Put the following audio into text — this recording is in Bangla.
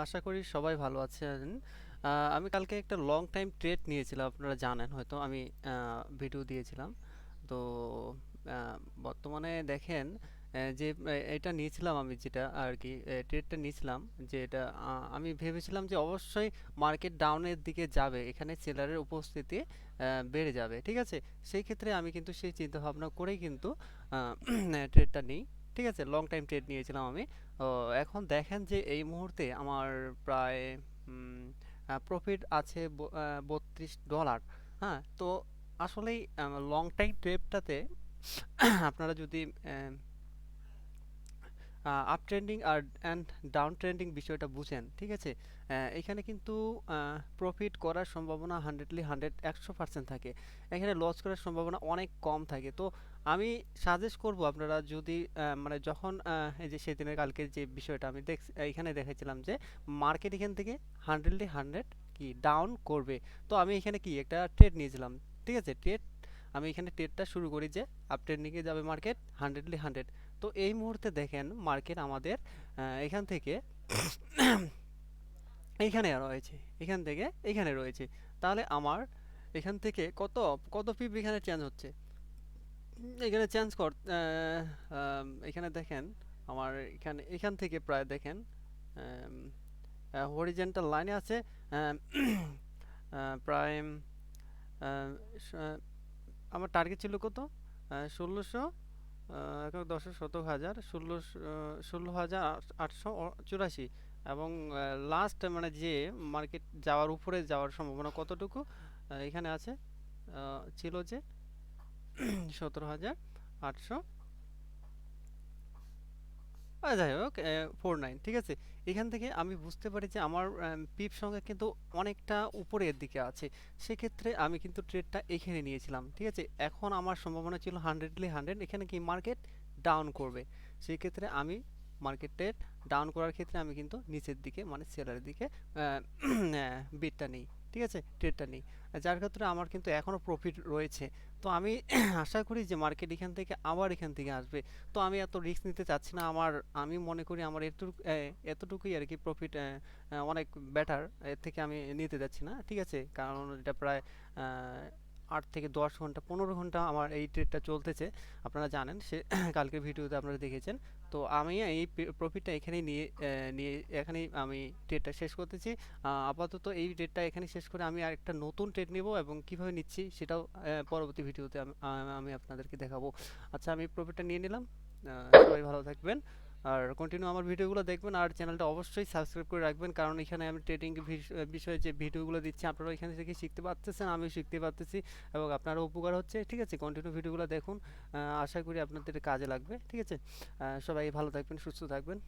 আশা করি সবাই ভালো আছেন। আমি কালকে একটা লং টাইম ট্রেড নিয়েছিলাম, আপনারা জানেন হয়তো আমি ভিডিও দিয়েছিলাম। তো বর্তমানে দেখেন যে এটা নিয়েছিলাম আমি, যেটা আর কি ট্রেডটা নিয়েছিলাম, যে এটা আমি ভেবেছিলাম যে অবশ্যই মার্কেট ডাউনের দিকে যাবে, এখানে সেলারের উপস্থিতি বেড়ে যাবে, ঠিক আছে। সেই ক্ষেত্রে আমি কিন্তু সেই চিন্তা ভাবনা করেই কিন্তু ট্রেডটা নিই, ঠিক আছে। লং টাইম ট্রেড নিয়েছিলাম আমি। ও এখন দেখেন যে এই মুহূর্তে আমার প্রায় প্রফিট আছে $32। হ্যাঁ, তো আসলেই লং টাইম ট্রেডটাতে আপনারা যদি আপ ট্রেন্ডিং আর অ্যান্ড ডাউন ট্রেন্ডিং বিষয়টা বুঝেন, ঠিক আছে। এখানে কিন্তু প্রফিট করার সম্ভাবনা 100% থাকে, এখানে লস করার সম্ভাবনা অনেক কম থাকে। তো আমি সাজেস্ট করব, আপনারা যদি মানে যখন এই যে সেদিনের কালকে যে বিষয়টা আমি এখানে দেখেছিলাম যে মার্কেট এখান থেকে 100 কি ডাউন করবে, তো আমি এখানে কি একটা ট্রেড নিয়েছিলাম, ঠিক আছে। আমি এখানে ট্রেডটা শুরু করি যে আপ ট্রেন্ডিংয়ে যাবে মার্কেট 100। তো এই মুহূর্তে দেখেন মার্কেট আমাদের এখান থেকে এইখানে রয়েছে, এখান থেকে এখানে রয়েছে। তাহলে আমার এখান থেকে কত কত পিপ এখানে চেঞ্জ হচ্ছে, এখানে চেঞ্জ কর এখানে দেখেন আমার এখান থেকে প্রায় দেখেন হরিজেন্টাল লাইনে আছে আম, প্রায় আহ, স- আমার টার্গেট ছিল কত, 1600, একক দশক শতক হাজার, 16,884। এবং লাস্ট মানে যে মার্কেট যাওয়ার উপরে যাওয়ার সম্ভাবনা কতটুকু এখানে আছে, ছিল যে 17,800, যাই হোক 49, ঠিক আছে। এখান থেকে আমি বুঝতে পারি যে আমার পিপ সংখ্যা কিন্তু অনেকটা উপরের দিকে আছে, সেক্ষেত্রে আমি কিন্তু ট্রেডটা এখানে নিয়েছিলাম, ঠিক আছে। এখন আমার সম্ভাবনা ছিল 100 এখানে কি মার্কেট ডাউন করবে, সেই ক্ষেত্রে আমি মার্কেটের ডাউন করার ক্ষেত্রে আমি কিন্তু নিচের দিকে মানে সেলারের দিকে বিটটা নেই, ঠিক আছে, ট্রেডটা নেই। যার ক্ষেত্রে আমার কিন্তু এখনো প্রফিট রয়েছে। তো আমি আশা করি যে মার্কেট এখান থেকে আবার এখান থেকে আসবে। তো আমি এত রিস্ক নিতে চাচ্ছি না, আমি মনে করি আমার এতটুকুই আর কি প্রফিট অনেক বেটার, এর থেকে আমি নিতে যাচ্ছি না, ঠিক আছে। কারণ এটা প্রায় 8 থেকে 10 ঘন্টা 15 ঘন্টা আমার এই ট্রেডটা চলতেছে, আপনারা জানেন সে কালকের ভিডিওতে আপনারা দেখেছেন। তো আমি এই প্রফিটটা এখানেই নিয়ে এখানেই আমি ট্রেডটা শেষ করতেছি। আপাতত এই ট্রেডটা এখানে শেষ করে আমি আরেকটা নতুন ট্রেড নিব, এবং কিভাবে নিচ্ছি সেটাও পরবর্তী ভিডিওতে আমি আপনাদেরকে দেখাবো। আচ্ছা, আমি প্রফিটটা নিয়ে নিলাম। সবাই ভালো থাকবেন আর কন্টিনিউ আমার ভিডিওগুলো দেখবেন, আর চ্যানেলটা অবশ্যই সাবস্ক্রাইব করে রাখবেন, কারণ এখানে আমি ট্রেডিং বিষয়ে যে ভিডিওগুলো দিচ্ছি আপনারা এখান থেকে শিখতে পারতেছেন, আমিও শিখতে পারতেছি, এবং আপনারও উপকার হচ্ছে, ঠিক আছে। কন্টিনিউ ভিডিওগুলো দেখুন, আশা করি আপনাদের কাজে লাগবে, ঠিক আছে। সবাই ভালো থাকবেন, সুস্থ থাকবেন।